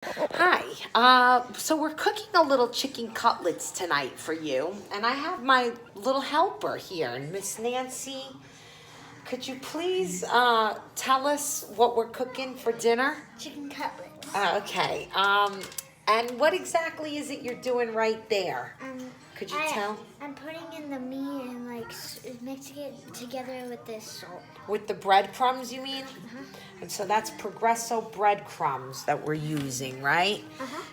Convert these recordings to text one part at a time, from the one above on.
Hi. So we're cooking a little chicken cutlets tonight for you, and I have my little helper here, Miss Nancy. Could you please tell us what we're cooking for dinner? Chicken cutlets. Okay. And what exactly is it you're doing right there? Could you tell? I'm putting in the meat and mixing it together with this salt. With the breadcrumbs, you mean? And so that's Progresso breadcrumbs that we're using, right?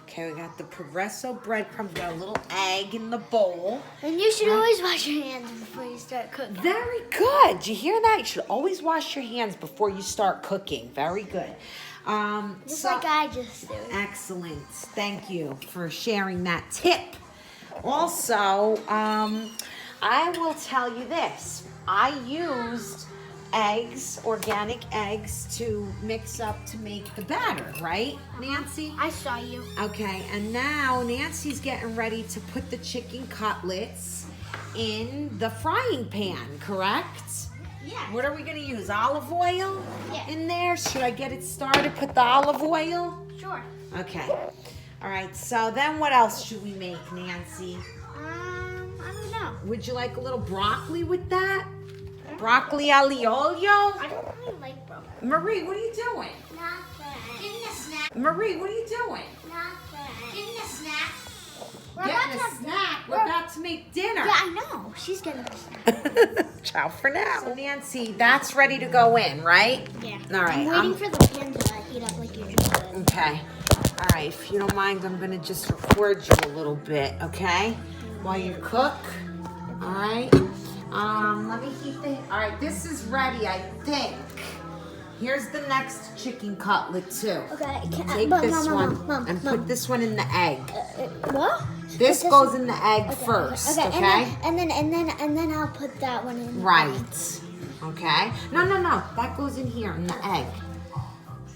Okay, we got the Progresso breadcrumbs. We got a little egg in the bowl. And you should always wash your hands before you start cooking. Very good. Did you hear that? You should always wash your hands before you start cooking. Very good. Just like I just did. Excellent. Thank you for sharing that tip. Also, I will tell you this. I used eggs, organic eggs, to mix up to make the batter, right, Nancy? I saw you. Okay, and now Nancy's getting ready to put the chicken cutlets in the frying pan, correct? Yeah. What are we going to use? Olive oil Yeah. in there? Should I get it started? Put the olive oil? Sure. Okay. All right, so then what else should we make, Nancy? I don't know. Would you like a little broccoli with that? Broccoli aglio? I don't really like broccoli. Marie, what are you doing? Nothing. Getting a snack. Marie, what are you doing? Nothing. Getting a snack. Getting a snack. We're about to make dinner. Yeah, I know. She's getting a snack. Ciao for now. So Nancy, that's ready to go in, right? Yeah. All right. I'm waiting for the pan to heat up like you just did. Okay. All right. If you don't mind, I'm going to just record you a little bit, okay? While you cook. All right. Let me heat the... All right. This is ready, I think. Here's the next chicken cutlet, too. Okay. Take this one and put this one in the egg. What? This goes in the egg first, okay? And then I'll put that one in. Right. Okay. No. That goes in here in the egg.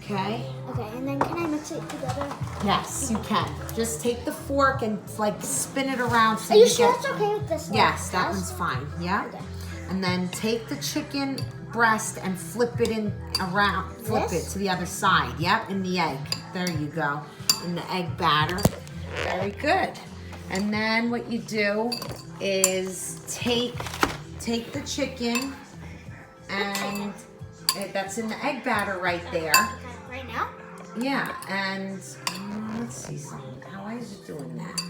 Okay. Okay. And then can I mix it together? Yes, you can. Just take the fork and spin it around. So Are you sure it's okay with this? Yes, that one's fine. Yeah. Okay. And then take the chicken breast and flip it in around. Flip it to the other side. Yep, in the egg. There you go. In the egg batter. Very good. And then what you do is take the chicken, and that's in the egg batter right there. Right now? Yeah, and let's see something. How is it doing that?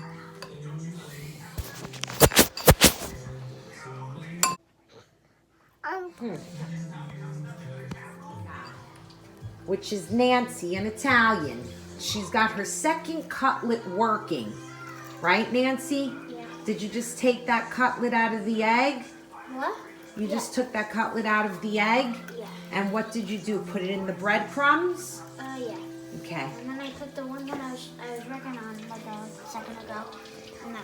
Which is Nancy in Italian. She's got her second cutlet working. Right, Nancy? Yeah. Did you just take that cutlet out of the egg? What? You just took that cutlet out of the egg? Yeah. And what did you do? Put it in the breadcrumbs? Yeah. Okay. And then I put the one that I was working on like a second ago in the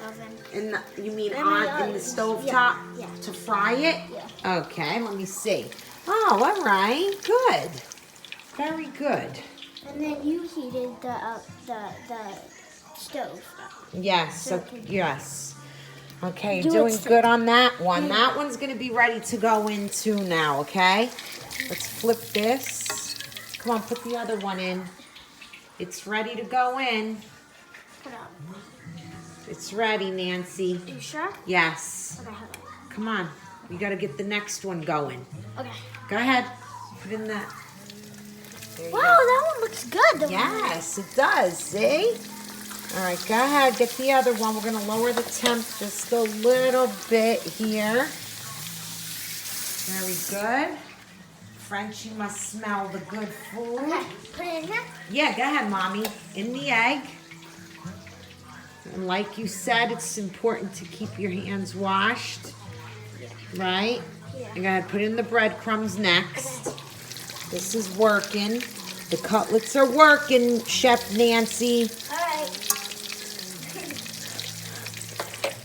oven. You mean in the stove Yeah. top Yeah. to fry it? Yeah. Okay, let me see. Oh, all right. Good. Very good. And then you heated the stove. Yes. Yes. Okay, Do you're it doing so- good on that one. That one's going to be ready to go in too now, okay? Let's flip this. Come on, put the other one in. It's ready to go in. Put up. It's ready, Nancy. Are you sure? Yes. Okay, hold on. Come on. We got to get the next one going. Okay. Go ahead. Put in that. There you Wow, go. that one looks good. The Yes, it does. See? All right, go ahead. Get the other one. We're going to lower the temp just a little bit here. Very good. Frenchy must smell the good food. Okay, put it in here. Yeah, go ahead, Mommy. In the egg. And like you said, it's important to keep your hands washed. Right? Yeah. And go ahead, put in the breadcrumbs next. This is working. The cutlets are working, Chef Nancy. All right.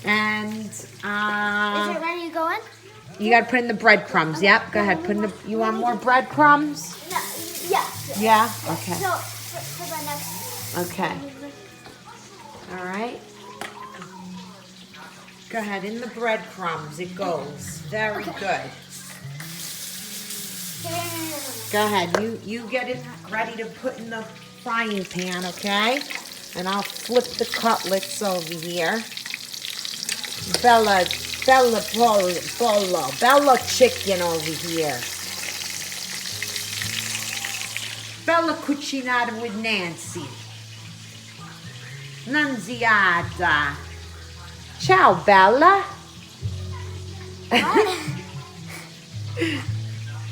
And Is it ready to go in? you gotta put in the breadcrumbs. Yep, go ahead. You want more breadcrumbs? No. Yeah. Yeah? Okay. So for the next. Okay. All right. Go ahead, in the breadcrumbs it goes. Very good. Go ahead, you get it ready to put in the frying pan, okay? And I'll flip the cutlets over here. Bella chicken over here. Bella cucinata with Nancy. Nunziata. Ciao, Bella.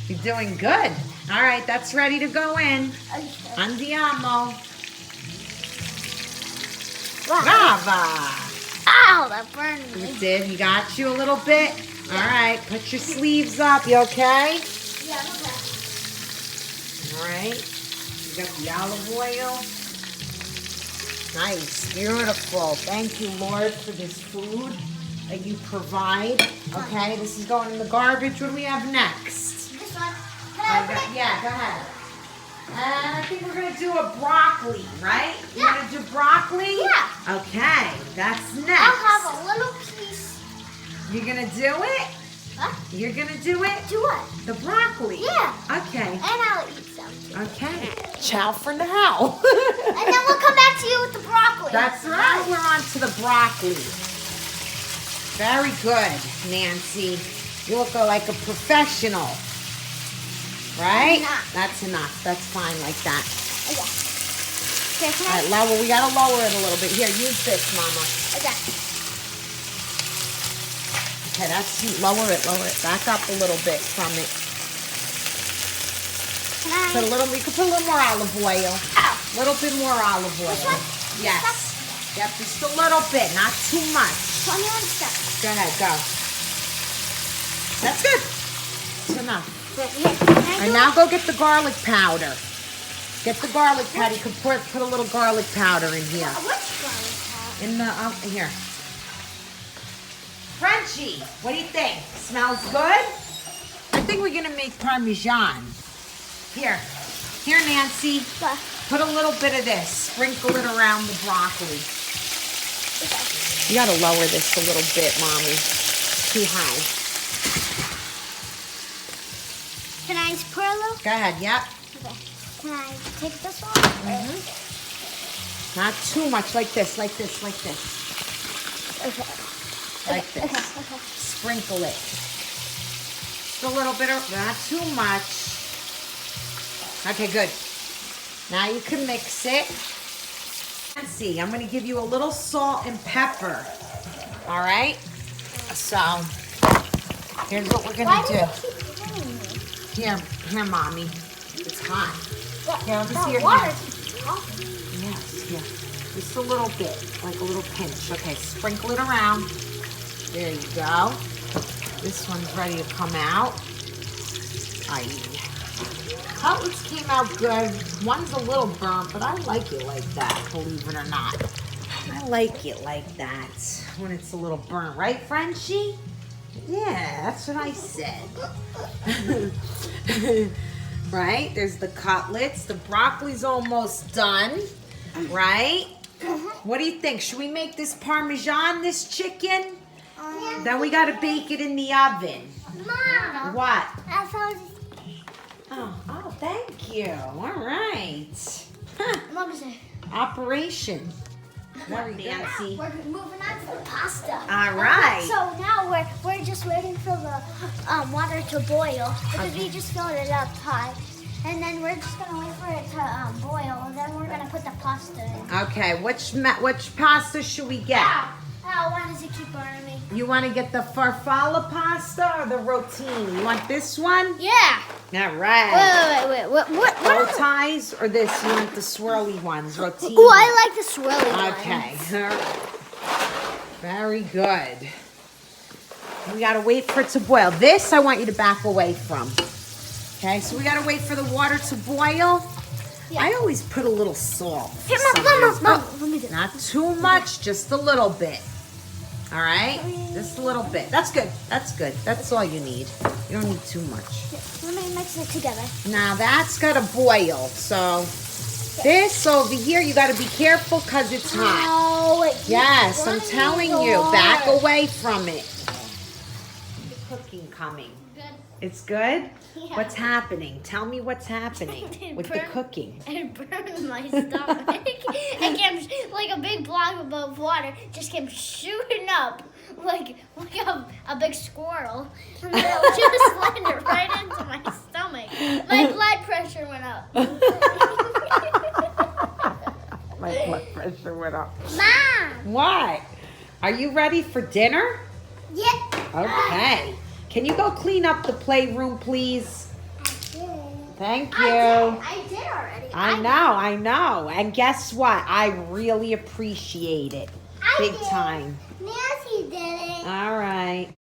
You're doing good. All right, that's ready to go in. Andiamo. Brava. Ow, that burned me. You did. You got you a little bit. All right, put your sleeves up. You okay? Yeah, okay. All right. You got the olive oil. Nice, beautiful. Thank you, Lord, for this food that you provide. Okay, this is going in the garbage. What do we have next? This one. Can I open it? Yeah, go ahead. And I think we're going to do a broccoli, right? Yeah. You're going to do broccoli? Yeah. Okay, that's next. I'll have a little piece. You're going to do it? Huh? You're going to do it? Do what? The broccoli? Yeah. Okay. And I'll eat some too. Okay. Ciao for now. And then we'll come back to you with the broccoli. That's right. We're on to the broccoli. Very good, Nancy. You look like a professional. Right? Enough. That's enough. That's fine like that. Okay. Okay, can All I? right, lower. We gotta lower it a little bit. Here, use this, Mama. Okay. Okay, that's lower it. Back up a little bit from it. Can I? Put a little. You can put a little more olive oil. Ow. A little bit more olive oil. This one? Yes. This Yep, just a little bit, not too much. 21 steps. Go ahead, go. That's good. That's enough. Here, can I And do now go get the garlic powder. Get the garlic powder. You can put a little garlic powder in here. Which garlic powder? In the here. Frenchy, what do you think? Smells good? I think we're gonna make Parmesan. Here, Nancy. What? Put a little bit of this. Sprinkle it around the broccoli. Okay. You gotta lower this a little bit, Mommy. Too high. Can I pour a little? Go ahead. Yep. Okay. Can I take this one? Not too much. Like this. Like this. Like this. Okay. Like this. Okay. Sprinkle it. Just a little bit of, not too much. Okay, good. Now you can mix it. And see, I'm going to give you a little salt and pepper. All right? So, here's what we're going Why to do you do. keep telling me? Here, Mommy. It's hot. What? Here, I'll just That see your water hand. keeps talking. Yes, yeah. Just a little bit, like a little pinch. Okay, sprinkle it around. There you go. This one's ready to come out. Aye. Cutlets came out good. One's a little burnt, but I like it like that, believe it or not. I like it like that, when it's a little burnt. Right, Frenchy? Yeah, that's what I said. Right? There's the cutlets. The broccoli's almost done. Right? What do you think? Should we make this Parmesan, this chicken? Then we got to bake it in the oven. Mom. What? I found. Oh, thank you. All right. Huh. Mom said. Operation. Very Now fancy. we're moving on to the pasta. All right. So now we're just waiting for the water to boil because we just filled it up high, and then we're just gonna wait for it to boil, and then we're gonna put the pasta in. Okay, which pasta should we get? Ow, why does it keep burning me? You want to get the farfalla pasta or the rotini? You want this one? Yeah. All right. Wait. What? Bow ties or this? You want the swirly ones, rotini? Oh, I like the swirly one. Okay. All right. Very good. We gotta wait for it to boil. This I want you to back away from. Okay, so we gotta wait for the water to boil. Yeah. I always put a little salt. for Here, some Mom, reason. let me do it. Not too much, just a little bit. All right? Just a little bit. That's good. That's good. That's all you need. You don't need too much. Let me mix it together. Now that's got to boil. So this over here, you got to be careful because it's hot. Oh, wait. Yes, I'm telling you. Back away from it. The cooking coming. Good. It's good? Yeah. What's happening? Tell me what's happening with the cooking. It burned my stomach. It came like a big blob of water just came shooting up like a big squirrel. And then it just landed right into my stomach. My blood pressure went up. My blood pressure went up. Mom! What? Are you ready for dinner? Yeah. Okay. Can you go clean up the playroom, please? I did. Thank you. I did already. I know. And guess what? I really appreciate it. Big time. Nancy did it. All right.